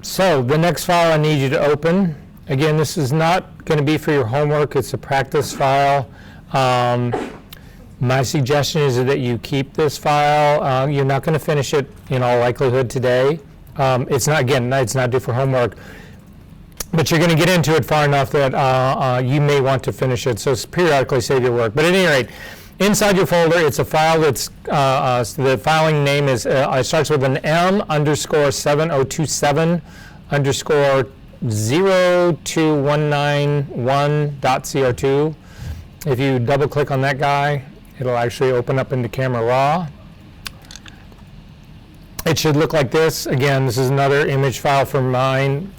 So the next file I need you to open, again, this is not going to be for your homework, it's a practice file. My suggestion is that you keep this file. You're not going to finish it in all likelihood today. It's not, again, it's not due for homework, but you're going to get into it far enough that you may want to finish it, so periodically save your work. But at any rate, inside your folder, it's a file that's, the filing name is, it starts with an M_7027_02191.cr2. If you double click on that guy, it'll actually open up into Camera Raw. It should look like this. Again, this is another image file from mine.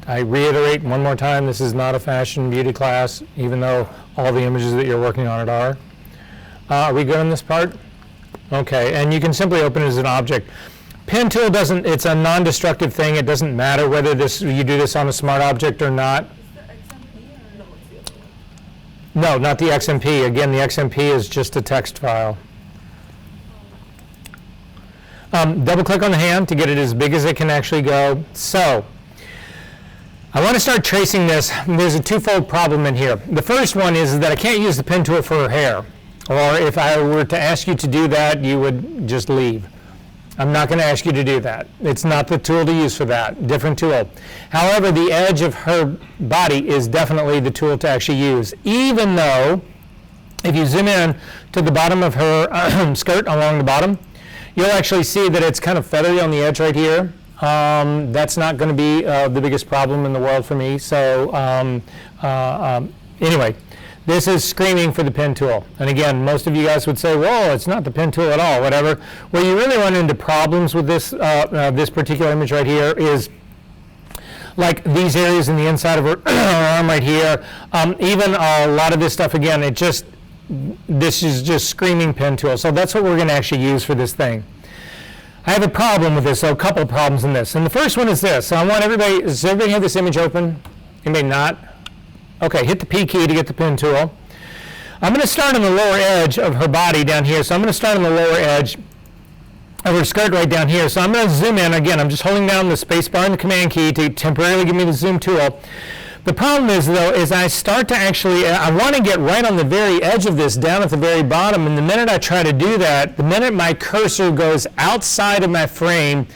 I reiterate one more time, this is not a fashion beauty class, even though all the images that you're working on it are. Are we good on this part? Okay, and you can simply open it as an object. Pen tool doesn't, it's a non-destructive thing. It doesn't matter whether you do this on a smart object or not. No, not the XMP. Again, the XMP is just a text file. Double click on the hand to get it as big as it can actually go. So, I want to start tracing this. There's a twofold problem in here. The first one is that I can't use the pen tool for her hair. Or if I were to ask you to do that, you would just leave. I'm not going to ask you to do that. It's not the tool to use for that. Different tool. However, the edge of her body is definitely the tool to actually use, even though if you zoom in to the bottom of her skirt along the bottom, you'll actually see that it's kind of feathery on the edge right here. That's not going to be the biggest problem in the world for me. So anyway, this is screaming for the pen tool. And again, most of you guys would say, whoa, it's not the pen tool at all, whatever. Where you really run into problems with this, this particular image right here is like these areas in the inside of her arm right here. Even a lot of this stuff, again, this is just screaming pen tool. So that's what we're going to actually use for this thing. I have a problem with this, so a couple of problems in this. And the first one is this. So I want everybody, does everybody have this image open? Anybody not? Okay, hit the P key to get the pen tool. I'm going to start on the lower edge of her body down here. So I'm going to start on the lower edge of her skirt right down here. So I'm going to zoom in. Again, I'm just holding down the space bar and the command key to temporarily give me the zoom tool. The problem is, though, is I start to actually, I want to get right on the very edge of this, down at the very bottom, and the minute I try to do that, the minute my cursor goes outside of my frame,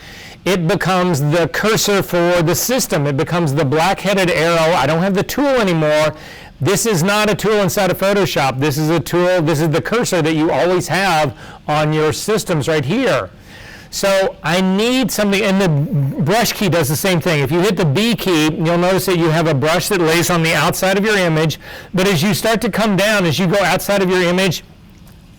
it becomes the cursor for the system. It becomes the black-headed arrow. I don't have the tool anymore. This is not a tool inside of Photoshop. This is a tool, this is the cursor that you always have on your systems right here. So I need something, and the brush key does the same thing. If you hit the B key, you'll notice that you have a brush that lays on the outside of your image, but as you start to come down, as you go outside of your image,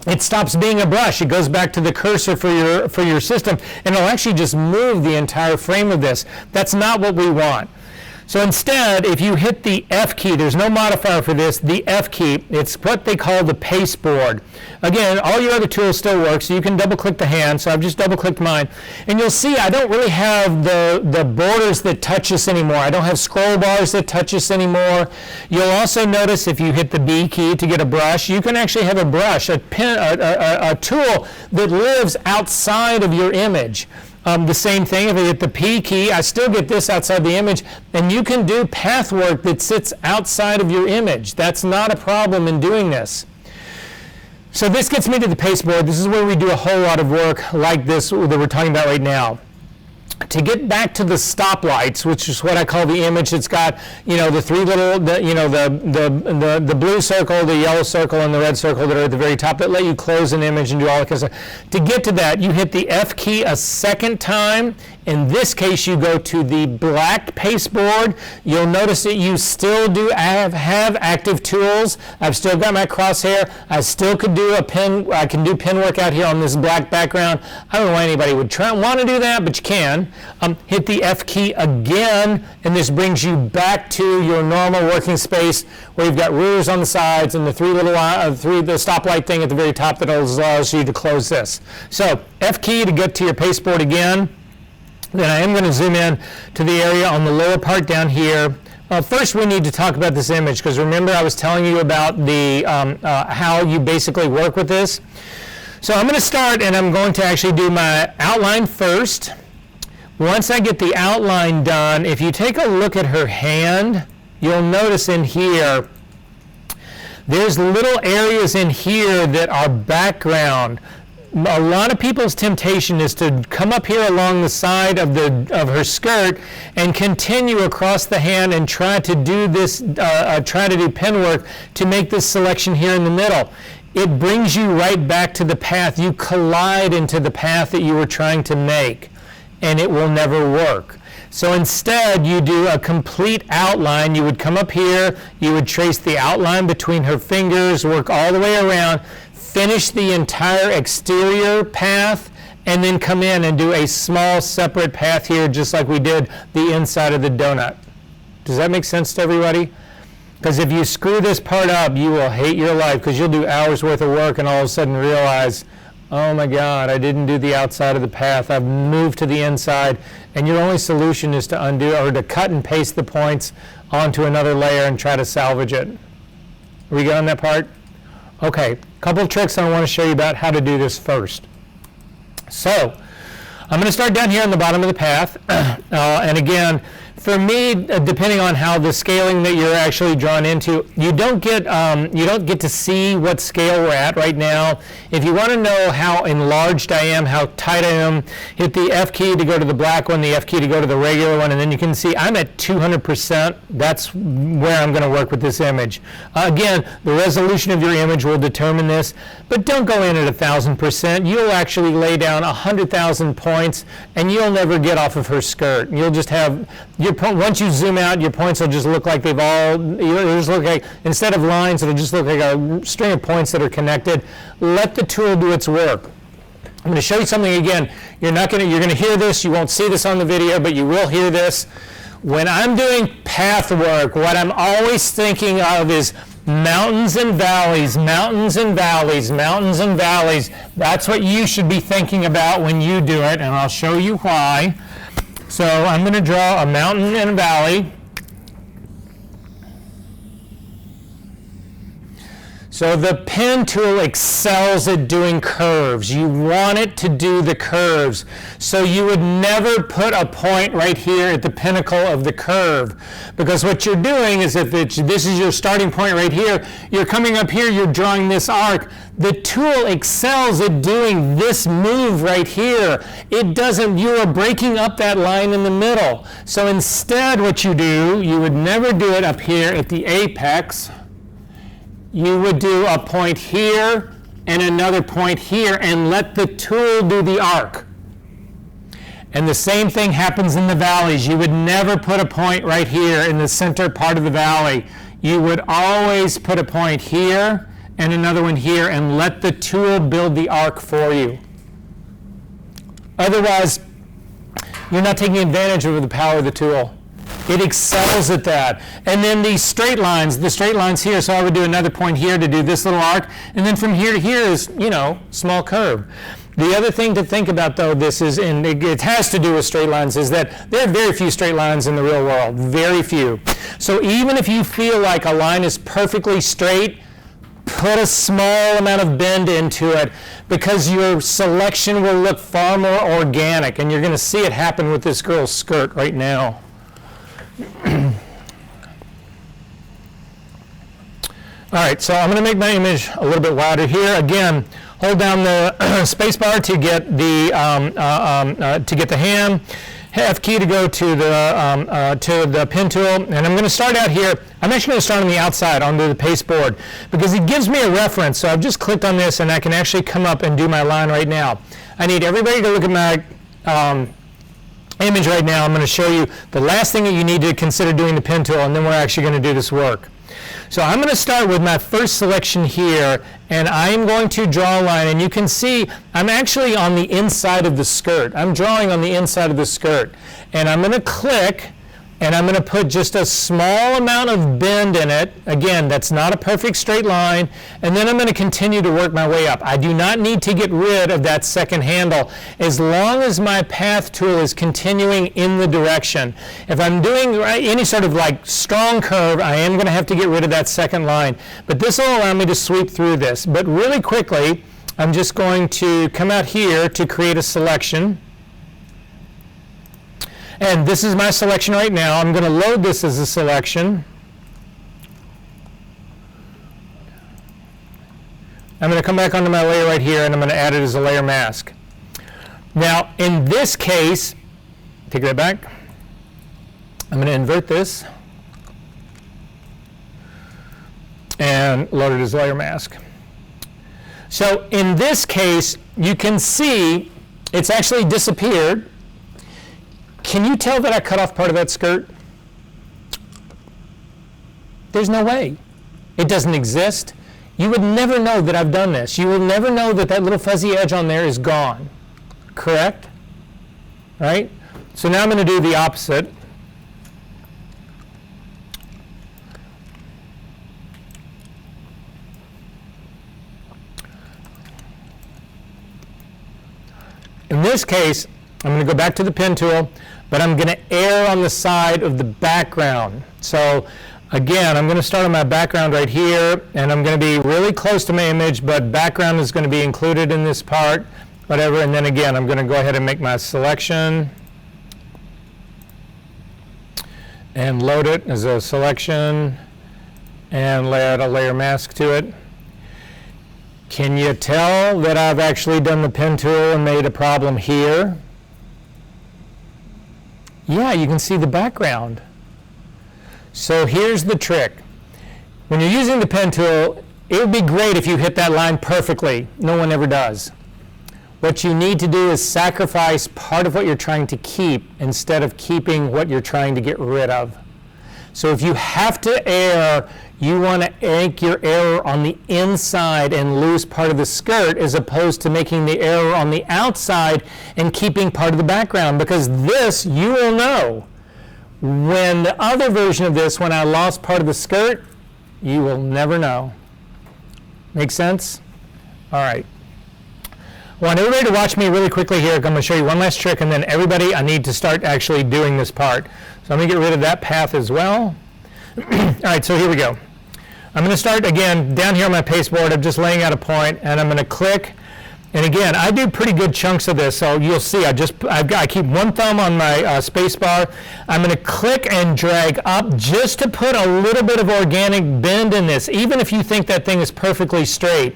it stops being a brush. It goes back to the cursor for your system, and it'll actually just move the entire frame of this. That's not what we want. So instead, if you hit the F key, there's no modifier for this, the F key, it's what they call the paste board. Again, all your other tools still work, so you can double click the hand, so I've just double clicked mine. And you'll see I don't really have the borders that touch this anymore. I don't have scroll bars that touch this anymore. You'll also notice if you hit the B key to get a brush, you can actually have a brush, a tool that lives outside of your image. The same thing, if I hit the P key, I still get this outside the image, and you can do path work that sits outside of your image. That's not a problem in doing this. So this gets me to the paste board. This is where we do a whole lot of work like this that we're talking about right now. To get back to the stoplights, which is what I call the image, it's got, the three little, the blue circle, the yellow circle, and the red circle that are at the very top that let you close an image and do all that kind of stuff. To get to that, you hit the F key a second time. In this case, you go to the black paste board. You'll notice that you still do have active tools. I've still got my crosshair. I still could do I can do pen work out here on this black background. I don't know why anybody would want to do that, but you can. Hit the F key again, and this brings you back to your normal working space where you've got rulers on the sides and the the stoplight thing at the very top that allows you to close this. So F key to get to your paste board again. Then I am going to zoom in to the area on the lower part down here. First, we need to talk about this image, because remember I was telling you about the how you basically work with this. So I'm going to start, and I'm going to actually do my outline first. Once I get the outline done, if you take a look at her hand, you'll notice in here, there's little areas in here that are background. A lot of people's temptation is to come up here along the side of her skirt and continue across the hand and try to do this, try to do pen work to make this selection here in the middle. It brings you right back to the path. You collide into the path that you were trying to make, and it will never work. So instead, you do a complete outline. You would come up here, you would trace the outline between her fingers, work all the way around, finish the entire exterior path, and then come in and do a small separate path here, just like we did the inside of the donut. Does that make sense to everybody? Because if you screw this part up, you will hate your life, because you'll do hours worth of work and all of a sudden realize, oh my God, I didn't do the outside of the path. I've moved to the inside, and your only solution is to undo or to cut and paste the points onto another layer and try to salvage it. Are we good on that part? Okay, couple of tricks I want to show you about how to do this first. So, I'm going to start down here on the bottom of the path, and again, for me, depending on how the scaling that you're actually drawn into, you don't get to see what scale we're at right now. If you want to know how enlarged I am, how tight I am, hit the F key to go to the black one, the F key to go to the regular one, and then you can see I'm at 200%. That's where I'm going to work with this image. Again, the resolution of your image will determine this, but don't go in at 1,000%. You'll actually lay down 100,000 points, and you'll never get off of her skirt. You'll just have once you zoom out, your points will just look like instead of lines, it'll just look like a string of points that are connected. Let the tool do its work. I'm going to show you something again. You're going to hear this. You won't see this on the video, but you will hear this. When I'm doing path work, what I'm always thinking of is mountains and valleys, mountains and valleys, mountains and valleys. That's what you should be thinking about when you do it, and I'll show you why. So I'm going to draw a mountain and a valley. So the pen tool excels at doing curves. You want it to do the curves. So you would never put a point right here at the pinnacle of the curve. Because what you're doing is if this is your starting point right here, you're coming up here, you're drawing this arc. The tool excels at doing this move right here. It doesn't, you are breaking up that line in the middle. So instead what you do, you would never do it up here at the apex. You would do a point here and another point here and let the tool do the arc. And the same thing happens in the valleys. You would never put a point right here in the center part of the valley. You would always put a point here and another one here and let the tool build the arc for you. Otherwise, you're not taking advantage of the power of the tool. It excels at that. And then these straight lines, the straight lines here, so I would do another point here to do this little arc, and then from here to here is, small curve. The other thing to think about, though, this is, and it has to do with straight lines, is that there are very few straight lines in the real world, very few. So even if you feel like a line is perfectly straight, put a small amount of bend into it, because your selection will look far more organic, and you're going to see it happen with this girl's skirt right now. All right, so I'm going to make my image a little bit wider here. Again, hold down the space bar to get the hand. F key to go to the pen tool, and I'm going to start out here. I'm actually going to start on the outside onto the paste board because it gives me a reference. So I've just clicked on this, and I can actually come up and do my line right now. I need everybody to look at my image right now. I'm going to show you the last thing that you need to consider doing the pen tool, and then we're actually going to do this work. So I'm going to start with my first selection here, and I am going to draw a line, and you can see I'm actually on the inside of the skirt. I'm drawing on the inside of the skirt, and I'm going to click, and I'm going to put just a small amount of bend in it. Again, that's not a perfect straight line, and then I'm going to continue to work my way up. I do not need to get rid of that second handle as long as my path tool is continuing in the direction. If I'm doing any sort of like strong curve, I am going to have to get rid of that second line, but this will allow me to sweep through this. But really quickly, I'm just going to come out here to create a selection. And this is my selection right now. I'm going to load this as a selection. I'm going to come back onto my layer right here, and I'm going to add it as a layer mask. Now, in this case, take that back. I'm going to invert this and load it as layer mask. So in this case, you can see it's actually disappeared. Can you tell that I cut off part of that skirt? There's no way. It doesn't exist. You would never know that I've done this. You will never know that that little fuzzy edge on there is gone. Correct? Right? So now I'm going to do the opposite. In this case, I'm going to go back to the pen tool, but I'm going to err on the side of the background. So again, I'm going to start on my background right here, and I'm going to be really close to my image, but background is going to be included in this part, whatever. And then again, I'm going to go ahead and make my selection and load it as a selection and add a layer mask to it. Can you tell that I've actually done the pen tool and made a problem here? Yeah, you can see the background. So here's the trick. When you're using the pen tool, it would be great if you hit that line perfectly. No one ever does. What you need to do is sacrifice part of what you're trying to keep instead of keeping what you're trying to get rid of. So if you have to err, you want to make your error on the inside and lose part of the skirt, as opposed to making the error on the outside and keeping part of the background, because this, you will know. When the other version of this, when I lost part of the skirt, you will never know. Make sense? All right. I want everybody to watch me really quickly here. I'm going to show you one last trick, and then everybody, I need to start actually doing this part. So I'm going to get rid of that path as well. All right, so here we go. I'm going to start again down here on my pasteboard. I'm just laying out a point, and I'm going to click. And again, I do pretty good chunks of this, so you'll see. I keep one thumb on my space bar. I'm going to click and drag up just to put a little bit of organic bend in this, even if you think that thing is perfectly straight.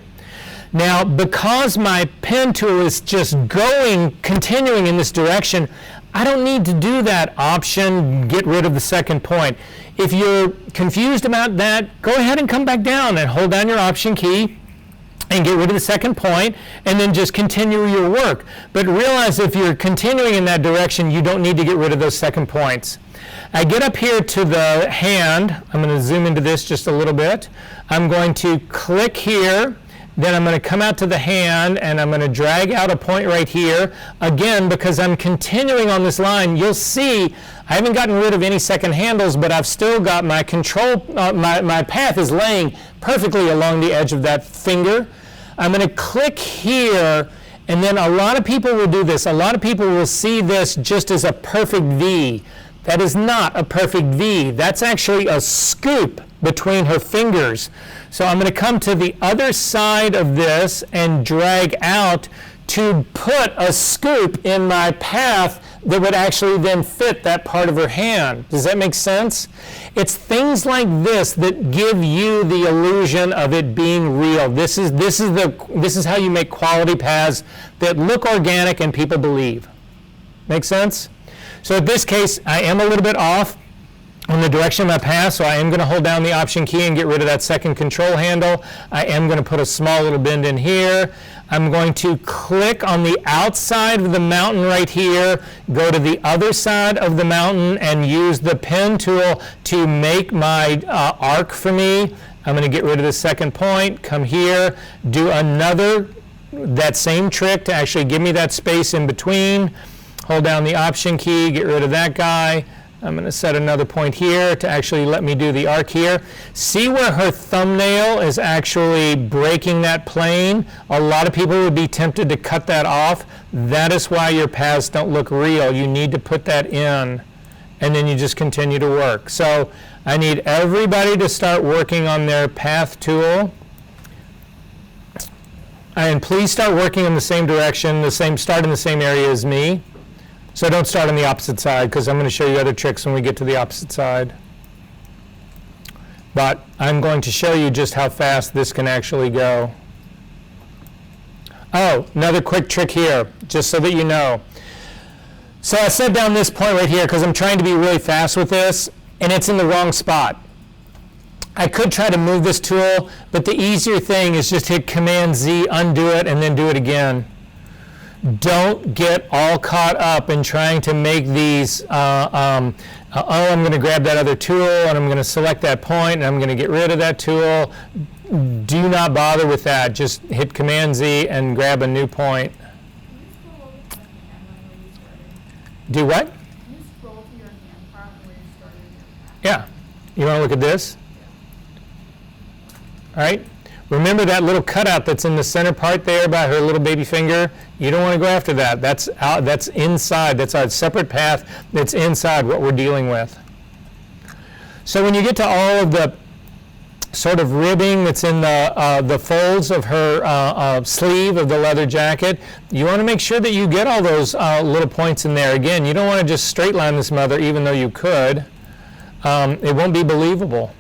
Now, because my pen tool is just continuing in this direction, I don't need to do that option, get rid of the second point. If you're confused about that, go ahead and come back down and hold down your option key and get rid of the second point, and then just continue your work. But realize if you're continuing in that direction, you don't need to get rid of those second points. I get up here to the hand. I'm going to zoom into this just a little bit. I'm going to click here. Then I'm going to come out to the hand, and I'm going to drag out a point right here. Again, because I'm continuing on this line, you'll see I haven't gotten rid of any second handles, but I've still got my control, my path is laying perfectly along the edge of that finger. I'm going to click here, and then a lot of people will do this. A lot of people will see this just as a perfect V. That is not a perfect V. That's actually a scoop between her fingers. So I'm going to come to the other side of this and drag out to put a scoop in my path that would actually then fit that part of her hand. Does that make sense? It's things like this that give you the illusion of it being real. This is how you make quality paths that look organic and people believe. Make sense? So in this case, I am a little bit off on the direction of my path, so I am going to hold down the option key and get rid of that second control handle. I am going to put a small little bend in here. I'm going to click on the outside of the mountain right here, go to the other side of the mountain, and use the pen tool to make my arc for me. I'm going to get rid of the second point, come here, do that same trick to actually give me that space in between. Hold down the option key, get rid of that guy. I'm going to set another point here to actually let me do the arc here. See where her thumbnail is actually breaking that plane? A lot of people would be tempted to cut that off. That is why your paths don't look real. You need to put that in, and then you just continue to work. So I need everybody to start working on their path tool. And please start working in the same direction, start in the same area as me. So don't start on the opposite side, because I'm going to show you other tricks when we get to the opposite side. But I'm going to show you just how fast this can actually go. Oh, another quick trick here, just so that you know. So I set down this point right here because I'm trying to be really fast with this, and it's in the wrong spot. I could try to move this tool, but the easier thing is just hit Command-Z, undo it, and then do it again. Don't get all caught up in trying to make these, I'm going to grab that other tool, and I'm going to select that point, and I'm going to get rid of that tool. Do not bother with that. Just hit Command-Z and grab a new point. Do what? Can you scroll to your hand part where you started your path? Yeah. You want to look at this? All right. Remember that little cutout that's in the center part there by her little baby finger? You don't want to go after that. That's out, that's inside. That's a separate path that's inside what we're dealing with. So when you get to all of the sort of ribbing that's in the folds of her sleeve of the leather jacket, you want to make sure that you get all those little points in there. Again, you don't want to just straight line this mother, even though you could. It won't be believable.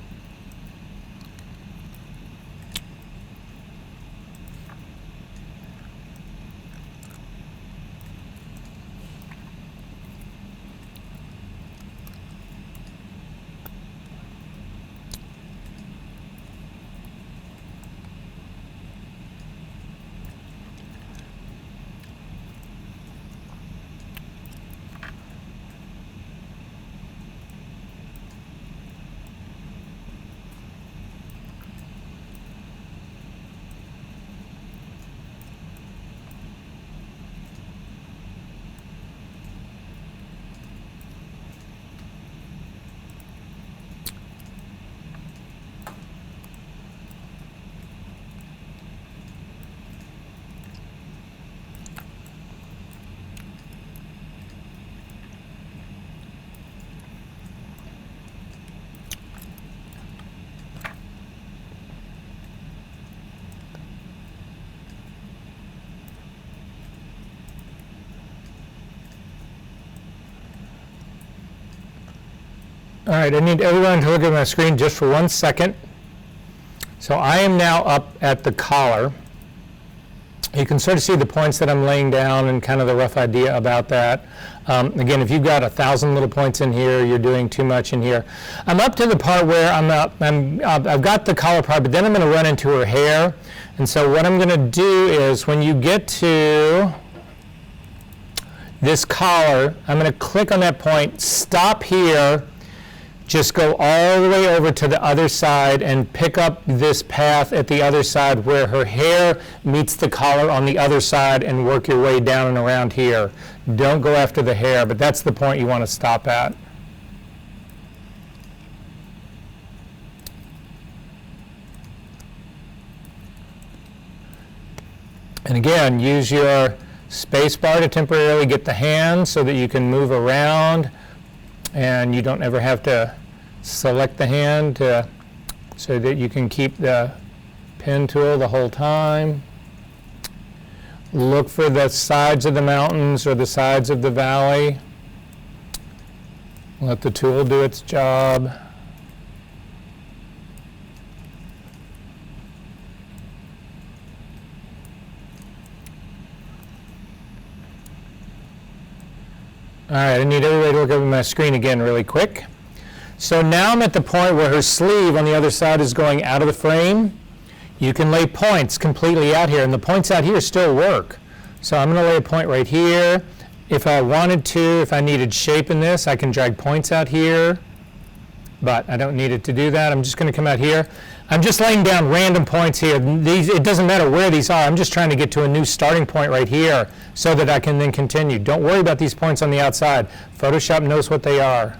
All right, I need everyone to look at my screen just for 1 second. So I am now up at the collar. You can sort of see the points that I'm laying down and kind of the rough idea about that. Again, if you've got 1,000 little points in here, you're doing too much in here. I'm up to the part where I've got the collar part, but then I'm going to run into her hair. And so what I'm going to do is when you get to this collar, I'm going to click on that point, stop here, just go all the way over to the other side and pick up this path at the other side where her hair meets the collar on the other side and work your way down and around here. Don't go after the hair, but that's the point you want to stop at. And again, use your space bar to temporarily get the hand so that you can move around and you don't ever have to select the hand so that you can keep the pen tool the whole time. Look for the sides of the mountains or the sides of the valley. Let the tool do its job. All right, I need everybody to look over my screen again really quick. So now I'm at the point where her sleeve on the other side is going out of the frame. You can lay points completely out here, and the points out here still work. So I'm going to lay a point right here. If I wanted to, if I needed shape in this, I can drag points out here, but I don't need it to do that. I'm just going to come out here. I'm just laying down random points here. It doesn't matter where these are. I'm just trying to get to a new starting point right here so that I can then continue. Don't worry about these points on the outside. Photoshop knows what they are.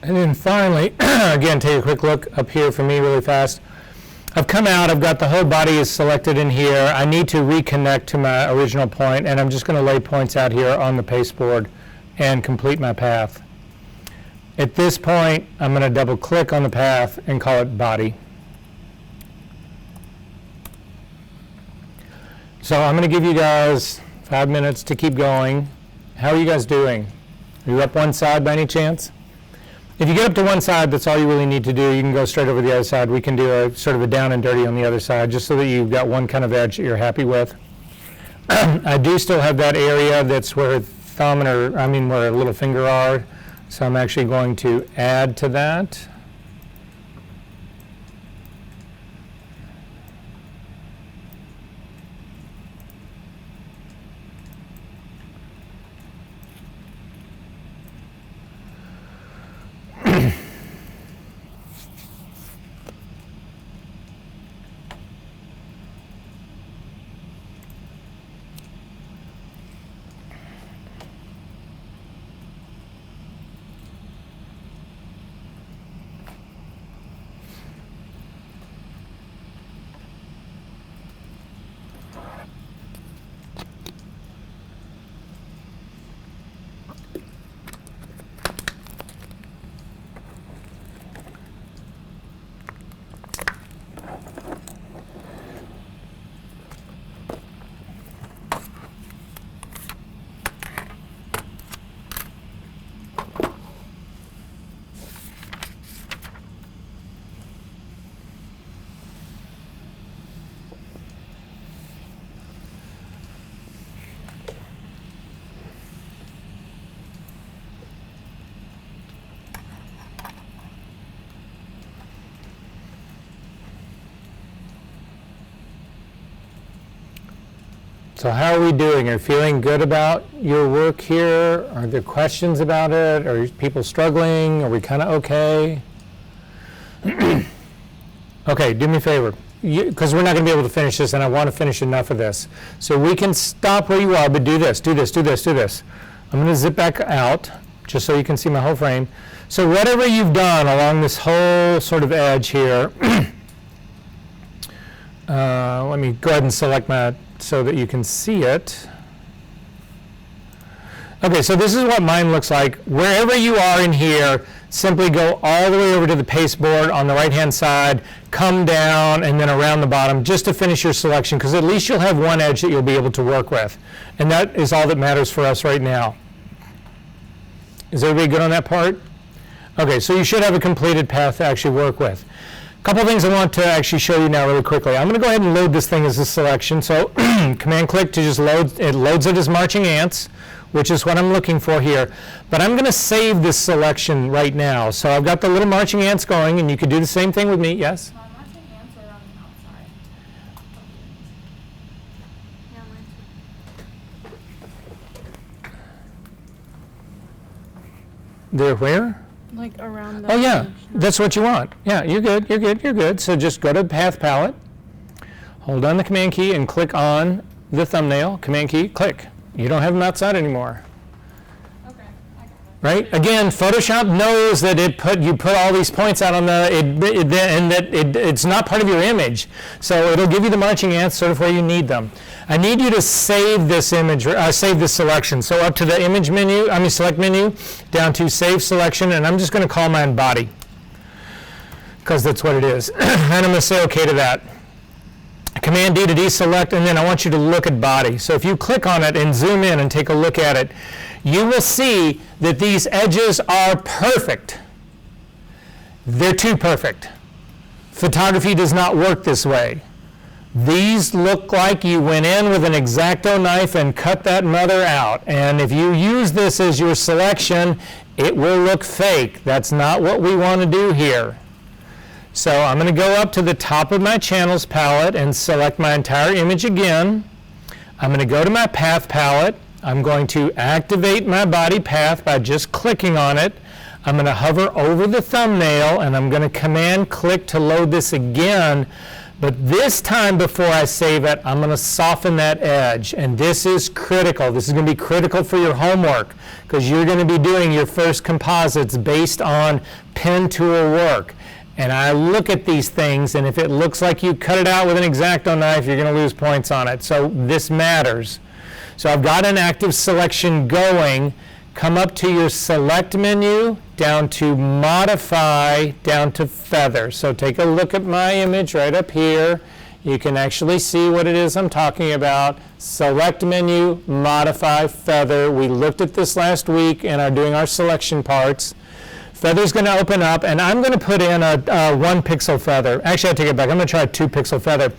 And then finally, again, take a quick look up here for me really fast. I've come out, I've got the whole body is selected in here. I need to reconnect to my original point, and I'm just going to lay points out here on the pasteboard and complete my path. At this point, I'm going to double click on the path and call it body. So I'm going to give you guys 5 minutes to keep going. How are you guys doing? Are you up one side by any chance? If you get up to one side, that's all you really need to do. You can go straight over the other side. We can do a sort of a down and dirty on the other side, just so that you've got one kind of edge that you're happy with. I do still have that area that's where thumb and where little finger are. So I'm actually going to add to that. So how are we doing? Are you feeling good about your work here? Are there questions about it? Are people struggling? Are we kind of okay? Okay, do me a favor, because we're not going to be able to finish this, and I want to finish enough of this. So we can stop where you are, but do this, do this, do this, do this. I'm going to zip back out, just so you can see my whole frame. So whatever you've done along this whole sort of edge here, let me go ahead and select my, so that you can see it. Okay, so this is what mine looks like. Wherever you are in here, simply go all the way over to the pasteboard on the right-hand side, come down, and then around the bottom, just to finish your selection, because at least you'll have one edge that you'll be able to work with. And that is all that matters for us right now. Is everybody good on that part? Okay, so you should have a completed path to actually work with. A couple things I want to actually show you now really quickly. I'm going to go ahead and load this thing as a selection. So command click to just load, it loads it as marching ants, which is what I'm looking for here. But I'm going to save this selection right now. So I've got the little marching ants going, and you could do the same thing with me. Yes? Marching ants are on the outside. Yeah, mine too. They're where? Like around the Oh yeah, edge. that's what you want. Yeah, you're good, you're good, you're good. So just go to Path Palette, hold down the Command key and click on the thumbnail, Command key, click. You don't have them outside anymore. Okay, I got it. Right? Again, Photoshop knows that you put all these points out on it's not part of your image. So it'll give you the marching ants sort of where you need them. I need you to save this image, save this selection. So up to the image menu, select menu, down to save selection, and I'm just going to call mine body, because that's what it is. And I'm going to say OK to that. Command D to deselect, and then I want you to look at body. So if you click on it and zoom in and take a look at it, you will see that these edges are perfect. They're too perfect. Photography does not work this way. These look like you went in with an X-Acto knife and cut that mother out. And if you use this as your selection, it will look fake. That's not what we want to do here. So I'm going to go up to the top of my channels palette and select my entire image again. I'm going to go to my path palette. I'm going to activate my body path by just clicking on it. I'm going to hover over the thumbnail, and I'm going to command click to load this again. But this time before I save it, I'm going to soften that edge. And this is critical. This is going to be critical for your homework because you're going to be doing your first composites based on pen tool work. And I look at these things, and if it looks like you cut it out with an X-Acto knife, you're going to lose points on it. So this matters. So I've got an active selection going. Come up to your select menu, down to modify, down to feather. So take a look at my image right up here. You can actually see what it is I'm talking about. Select menu, modify, feather. We looked at this last week and are doing our selection parts. Feather's going to open up, and I'm going to put in a 1 pixel feather. Actually, I take it back. I'm going to try a 2 pixel feather.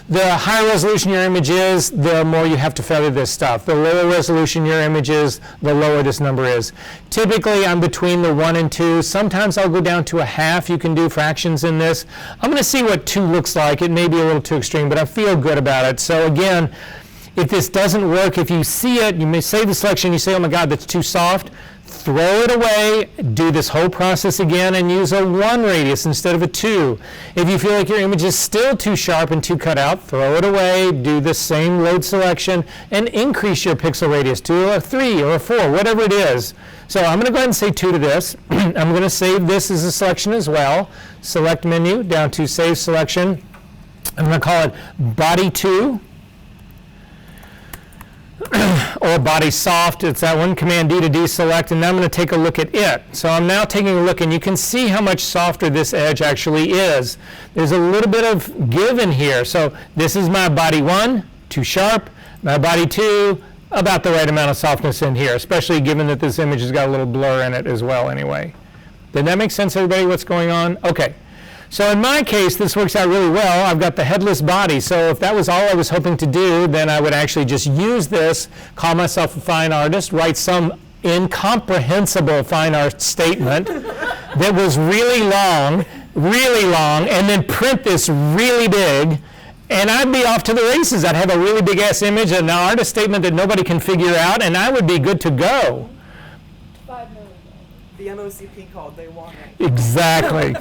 The higher resolution your image is, the more you have to feather this stuff. The lower resolution your image is, the lower this number is. Typically, I'm between the 1 and 2. Sometimes I'll go down to a half. You can do fractions in this. I'm going to see what 2 looks like. It may be a little too extreme, but I feel good about it. So again, if this doesn't work, if you see it, you may save the selection, you say, oh my God, that's too soft. Throw it away, do this whole process again, and use a 1 radius instead of a 2. If you feel like your image is still too sharp and too cut out, throw it away, do the same load selection, and increase your pixel radius to a 3 or a 4, whatever it is. So I'm going to go ahead and say 2 to this. I'm going to save this as a selection as well. Select menu, down to Save Selection. I'm going to call it Body 2. Or body soft, it's that one, Command D to deselect, and now I'm going to take a look at it. So I'm now taking a look, and you can see how much softer this edge actually is. There's a little bit of give in here. So this is my body 1, too sharp, my body 2, about the right amount of softness in here, especially given that this image has got a little blur in it as well anyway. Did that make sense, everybody, what's going on? Okay. So in my case, this works out really well. I've got the headless body, so if that was all I was hoping to do, then I would actually just use this, call myself a fine artist, write some incomprehensible fine art statement that was really long, and then print this really big, and I'd be off to the races. I'd have a really big-ass image, an artist statement that nobody can figure out, and I would be good to go. 5 million. The MOCP called, they want it. Exactly.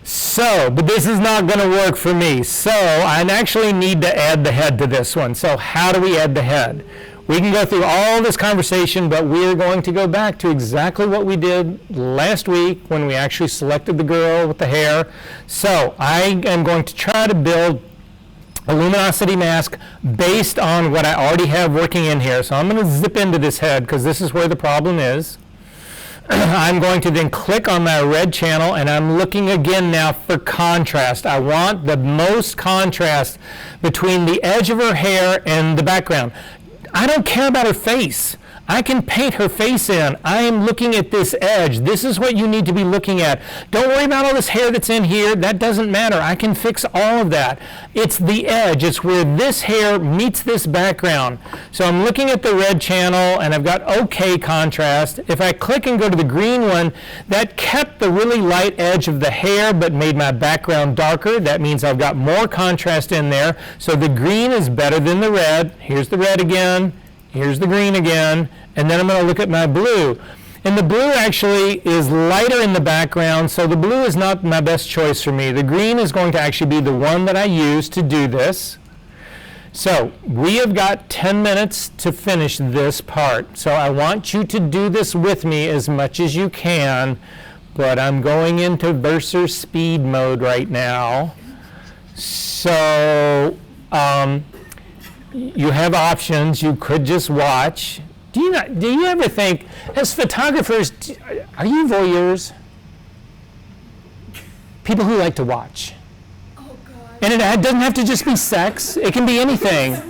So, but this is not going to work for me. So I actually need to add the head to this one. So how do we add the head? We can go through all this conversation, but we're going to go back to exactly what we did last week when we actually selected the girl with the hair. So I am going to try to build a luminosity mask based on what I already have working in here. So I'm going to zip into this head because this is where the problem is. I'm going to then click on my red channel, and I'm looking again now for contrast. I want the most contrast between the edge of her hair and the background. I don't care about her face. I can paint her face in. I am looking at this edge. This is what you need to be looking at. Don't worry about all this hair that's in here. That doesn't matter. I can fix all of that. It's the edge. It's where this hair meets this background. So I'm looking at the red channel, and I've got okay contrast. If I click and go to the green one, that kept the really light edge of the hair but made my background darker. That means I've got more contrast in there. So the green is better than the red. Here's the red again. Here's the green again, and then I'm going to look at my blue. And the blue actually is lighter in the background, so the blue is not my best choice for me. The green is going to actually be the one that I use to do this. So we have got 10 minutes to finish this part. So I want you to do this with me as much as you can, but I'm going into Verser speed mode right now. So, you have options. You could just watch. Do you ever think, as photographers, are you voyeurs? People who like to watch. Oh, God. And it doesn't have to just be sex. It can be anything.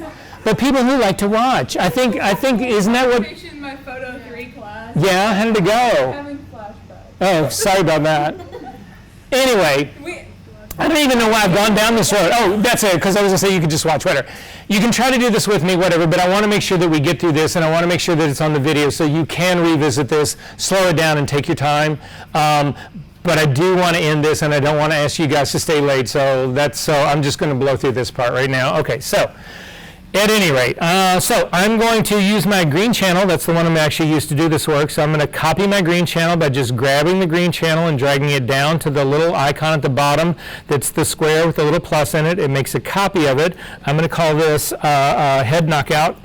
But people who like to watch. I think isn't that what? In my photo 3 class. Yeah, how did it go? Having flashbacks. Oh, sorry about that. Anyway. I don't even know why I've gone down this road. Oh, that's it, because I was going to say you could just watch, whatever. You can try to do this with me, whatever, but I want to make sure that we get through this, and I want to make sure that it's on the video so you can revisit this, slow it down, and take your time. But I do want to end this, and I don't want to ask you guys to stay late, so I'm just going to blow through this part right now. Okay, so At any rate, so I'm going to use my green channel. That's the one I'm actually used to do this work. So I'm going to copy my green channel by just grabbing the green channel and dragging it down to the little icon at the bottom that's the square with the little plus in it. It makes a copy of it. I'm going to call this head knockout.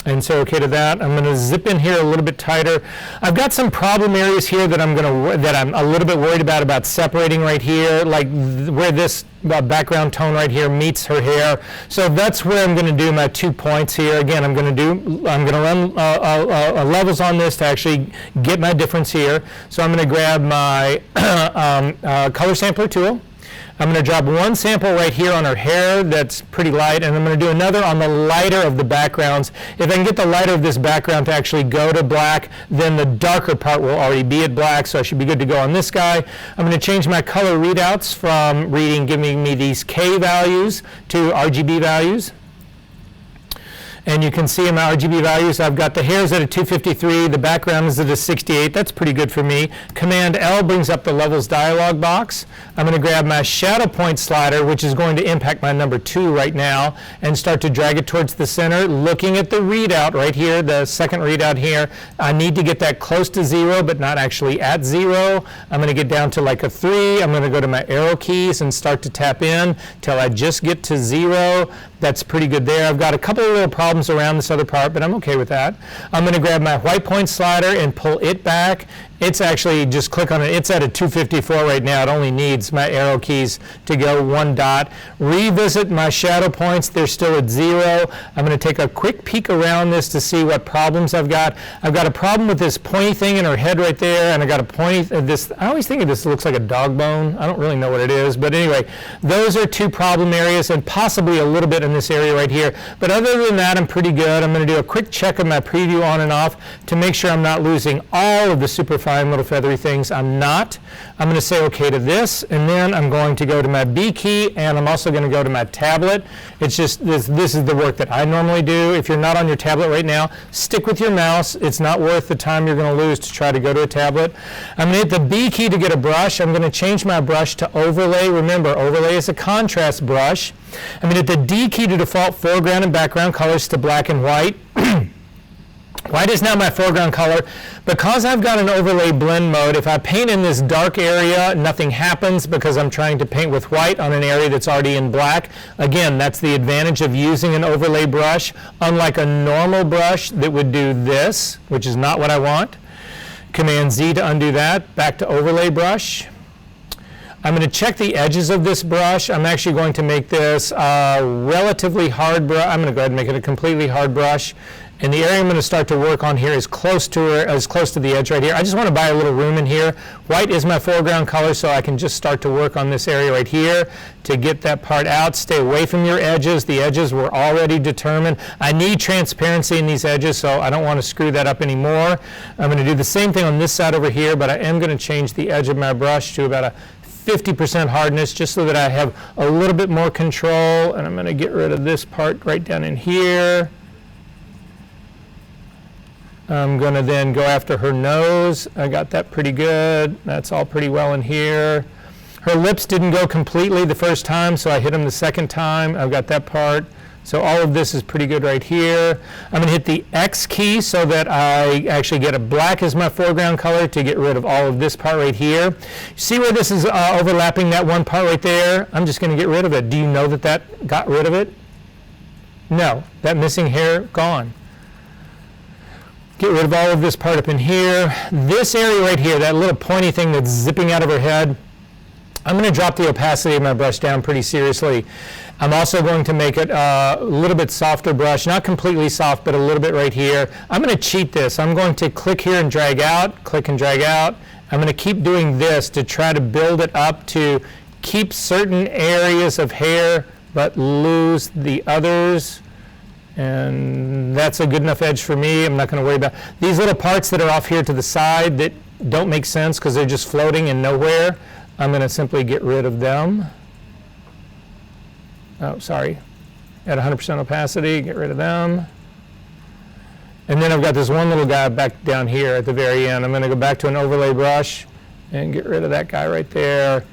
And say okay to that. I'm going to zip in here a little bit tighter. I've got some problem areas here that I'm a little bit worried about separating right here, like where this background tone right here meets her hair. So that's where I'm going to do my 2 points here. Again, I'm going to run levels on this to actually get my difference here. So I'm going to grab my color sampler tool. I'm going to drop one sample right here on her hair that's pretty light, and I'm going to do another on the lighter of the backgrounds. If I can get the lighter of this background to actually go to black, then the darker part will already be at black, so I should be good to go on this guy. I'm going to change my color readouts from giving me these K values to RGB values. And you can see in my RGB values, I've got the hairs at a 253, the background is at a 68. That's pretty good for me. Command L brings up the levels dialog box. I'm going to grab my shadow point slider, which is going to impact my number 2 right now, and start to drag it towards the center. Looking at the readout right here, the second readout here, I need to get that close to 0, but not actually at 0. I'm going to get down to like a 3. I'm going to go to my arrow keys and start to tap in till I just get to 0. That's pretty good there. I've got a couple of little problems around this other part, but I'm okay with that. I'm going to grab my white point slider and pull it back. It's actually, just click on it. It's at a 254 right now. It only needs my arrow keys to go 1 dot. Revisit my shadow points. They're still at 0. I'm going to take a quick peek around this to see what problems I've got. I've got a problem with this pointy thing in her head right there, and I got a pointy, I always think of this looks like a dog bone. I don't really know what it is, but anyway, those are 2 problem areas, and possibly a little bit in this area right here. But other than that, I'm pretty good. I'm going to do a quick check of my preview on and off to make sure I'm not losing all of the super fine little feathery things. I'm not. I'm going to say okay to this, and then I'm going to go to my B key, and I'm also going to go to my tablet. It's just, this is the work that I normally do. If you're not on your tablet right now, stick with your mouse. It's not worth the time you're going to lose to try to go to a tablet. I'm going to hit the B key to get a brush. I'm going to change my brush to overlay. Remember, overlay is a contrast brush. I'm going to hit the D key to default foreground and background colors to black and white. White is now my foreground color. Because I've got an overlay blend mode, if I paint in this dark area, nothing happens because I'm trying to paint with white on an area that's already in black. Again, that's the advantage of using an overlay brush. Unlike a normal brush that would do this, which is not what I want. Command Z to undo that. Back to overlay brush. I'm going to check the edges of this brush. I'm actually going to make this relatively hard brush. I'm going to go ahead and make it a completely hard brush. And the area I'm going to start to work on here is close to the edge right here. I just want to buy a little room in here. White is my foreground color, so I can just start to work on this area right here to get that part out. Stay away from your edges. The edges were already determined. I need transparency in these edges, so I don't want to screw that up anymore. I'm going to do the same thing on this side over here, but I am going to change the edge of my brush to about a 50% hardness just so that I have a little bit more control. And I'm going to get rid of this part right down in here. I'm going to then go after her nose. I got that pretty good. That's all pretty well in here. Her lips didn't go completely the first time, so I hit them the second time. I've got that part. So all of this is pretty good right here. I'm going to hit the X key so that I actually get a black as my foreground color to get rid of all of this part right here. See where this is overlapping that one part right there? I'm just going to get rid of it. Do you know that that got rid of it? No. That missing hair, gone. Get rid of all of this part up in here. This area right here, that little pointy thing that's zipping out of her head, I'm going to drop the opacity of my brush down pretty seriously. I'm also going to make it a little bit softer brush, not completely soft, but a little bit right here. I'm going to cheat this. I'm going to click here and drag out, click and drag out. I'm going to keep doing this to try to build it up to keep certain areas of hair, but lose the others. And that's a good enough edge for me. I'm not going to worry about these little parts that are off here to the side that don't make sense because they're just floating in nowhere. I'm going to simply get rid of them. Oh, sorry. At 100% opacity, get rid of them. And then I've got this one little guy back down here at the very end. I'm going to go back to an overlay brush and get rid of that guy right there.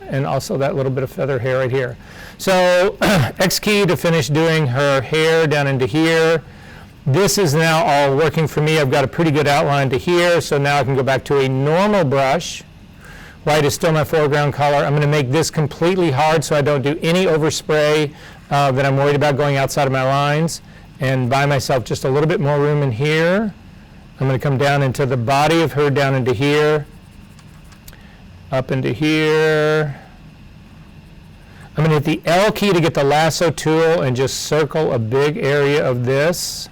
and also that little bit of feather hair right here. So X key to finish doing her hair down into here. This is now all working for me. I've got a pretty good outline to here, so now I can go back to a normal brush. White is still my foreground color. I'm going to make this completely hard so I don't do any overspray that I'm worried about going outside of my lines, and buy myself just a little bit more room in here. I'm going to come down into the body of her, down into here, up into here. I'm going to hit the L key to get the lasso tool and just circle a big area of this.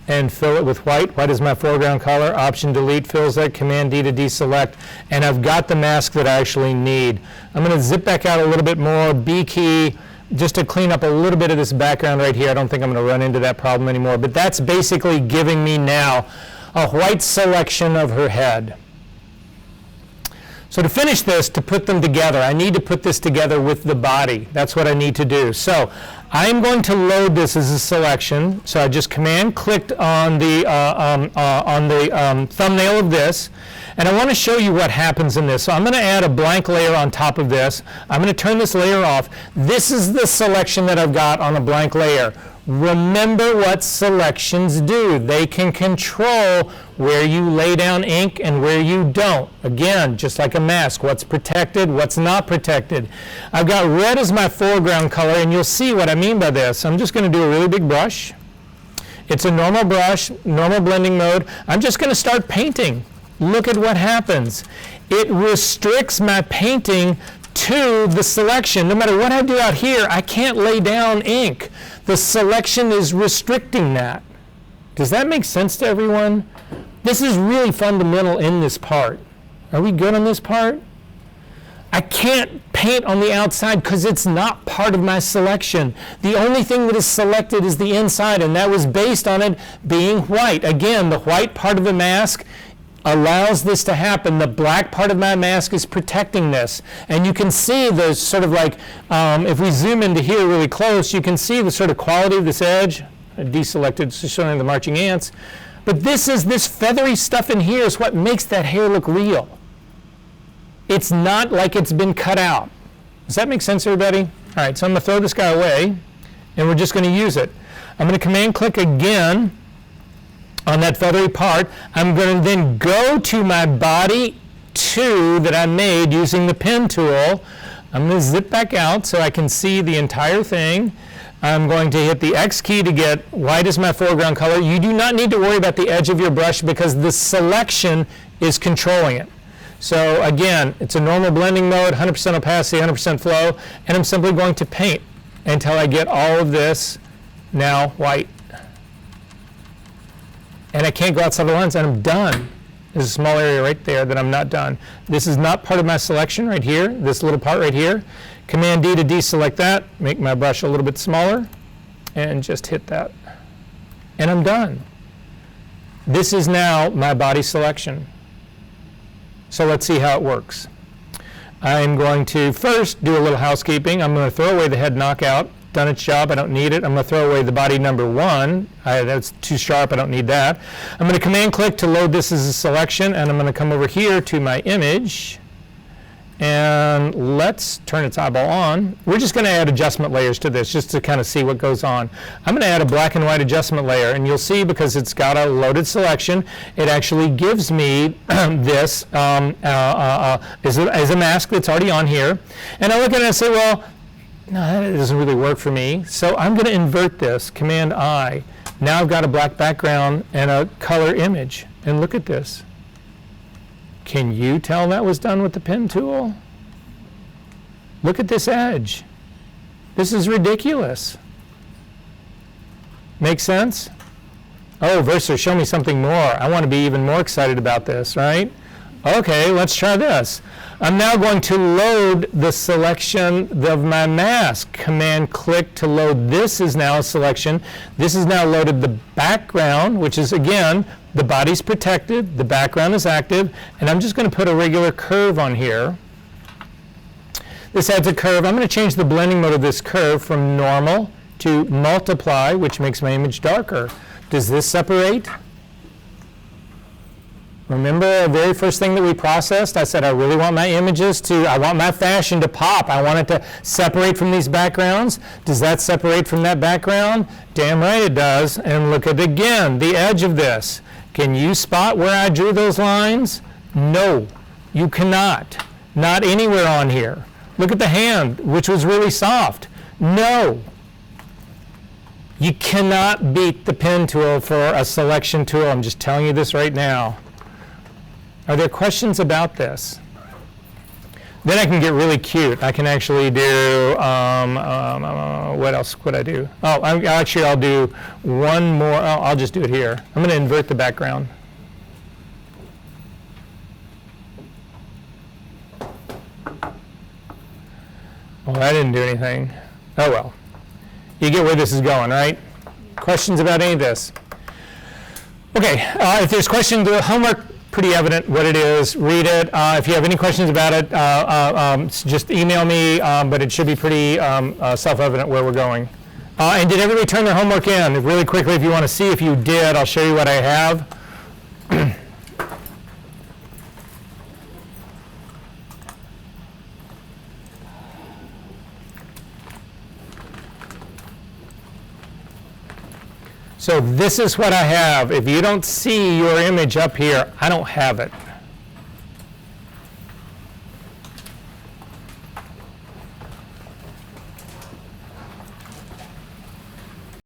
And fill it with white. White is my foreground color. Option delete fills that. Command D to deselect. And I've got the mask that I actually need. I'm going to zip back out a little bit more. B key just to clean up a little bit of this background right here. I don't think I'm going to run into that problem anymore. But that's basically giving me now a white selection of her head. So to finish this, to put them together, I need to put this together with the body. That's what I need to do. So I'm going to load this as a selection. So I just command-clicked on the thumbnail of this, and I want to show you what happens in this. So I'm going to add a blank layer on top of this. I'm going to turn this layer off. This is the selection that I've got on a blank layer. Remember what selections do. They can control where you lay down ink and where you don't. Again, just like a mask, what's protected, what's not protected. I've got red as my foreground color, and you'll see what I mean by this. I'm just going to do a really big brush. It's a normal brush, normal blending mode. I'm just going to start painting. Look at what happens. It restricts my painting to the selection. No matter what I do out here, I can't lay down ink. The selection is restricting that. Does that make sense to everyone? This is really fundamental in this part. Are we good on this part? I can't paint on the outside because it's not part of my selection. The only thing that is selected is the inside, and that was based on it being white. Again, the white part of the mask allows this to happen. The black part of my mask is protecting this. And you can see the sort of like, if we zoom into here really close, you can see the sort of quality of this edge. I deselected, so showing the marching ants. But this feathery stuff in here is what makes that hair look real. It's not like it's been cut out. Does that make sense, everybody? All right, so I'm going to throw this guy away, and we're just going to use it. I'm going to command-click again on that feathery part. I'm going to then go to my body 2 that I made using the pen tool. I'm going to zip back out so I can see the entire thing. I'm going to hit the X key to get white as my foreground color. You do not need to worry about the edge of your brush because the selection is controlling it. So again, it's a normal blending mode, 100% opacity, 100% flow, and I'm simply going to paint until I get all of this now white. And I can't go outside the lines, and I'm done. There's a small area right there that I'm not done. This is not part of my selection right here, this little part right here. Command D to deselect that, make my brush a little bit smaller, and just hit that. And I'm done. This is now my body selection. So let's see how it works. I'm going to first do a little housekeeping. I'm going to throw away the head knockout. Done its job, I don't need it. I'm going to throw away the body number 1. That's too sharp, I don't need that. I'm going to command click to load this as a selection, and I'm going to come over here to my image, and let's turn its eyeball on. We're just going to add adjustment layers to this just to kind of see what goes on. I'm going to add a black and white adjustment layer, and you'll see because it's got a loaded selection, it actually gives me this as a mask that's already on here. And I look at it and I say, well, no, that doesn't really work for me. So I'm going to invert this, Command I. Now I've got a black background and a color image. And look at this. Can you tell that was done with the pen tool? Look at this edge. This is ridiculous. Make sense? Oh, Versa, show me something more. I want to be even more excited about this, right? Okay, let's try this. I'm now going to load the selection of my mask. Command click to load this is now a selection. This is now loaded the background, which is again, the body's protected, the background is active, and I'm just going to put a regular curve on here. This adds a curve. I'm going to change the blending mode of this curve from normal to multiply, which makes my image darker. Does this separate? Remember the very first thing that we processed? I said I really want my images I want my fashion to pop. I want it to separate from these backgrounds. Does that separate from that background? Damn right it does. And look at again, the edge of this. Can you spot where I drew those lines? No, you cannot. Not anywhere on here. Look at the hand, which was really soft. No. You cannot beat the pen tool for a selection tool. I'm just telling you this right now. Are there questions about this? Then I can get really cute. I can actually do, what else could I do? Oh, I'll do one more. Oh, I'll just do it here. I'm going to invert the background. Well, that didn't do anything. Oh, well. You get where this is going, right? Questions about any of this? Okay, if there's questions, the homework, pretty evident what it is. Read it. If you have any questions about it, just email me, but it should be pretty self-evident where we're going. And did everybody turn their homework in? Really quickly, if you want to see if you did, I'll show you what I have. So this is what I have. If you don't see your image up here, I don't have it.